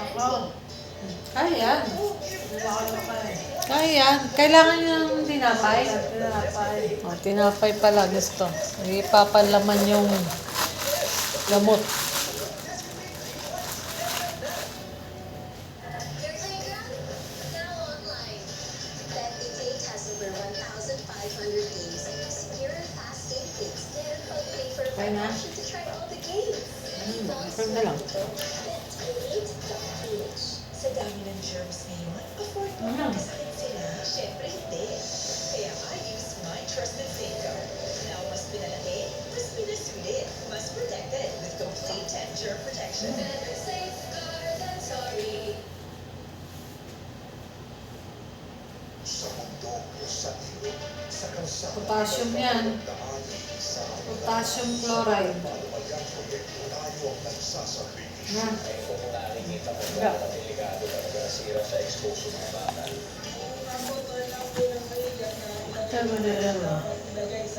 Ako. Kaya yan. Kaya yan. Kailangan nyo ng tinapay. Tinapay. O, tinapay pala gusto. Ipapalaman yung gamot. Your playground, now online. Date has over 1,500 games and secure and fast game kits that help pay for Kaya na? option to try all the games. Friend na lang. Date.ph. Sa dami ng germs ngayon, afford mo magkasakit sila. Siyempre hindi. Kaya I use my trusted safeguard. Now mas pinalaki, mas pinasulit, mas protected with complete 10 germ protection. Better safeguard than sorry. Sa mundo o sa ilog, sa kalsada. Potassium yan. Potassium chloride. Malumagang proyekto tayo ang nagsasabing Na. Ayun po kung nakikita mo Yeah. na delikado talaga nasira sa exposure ng bata. Sabi nila mo. Ilagay sa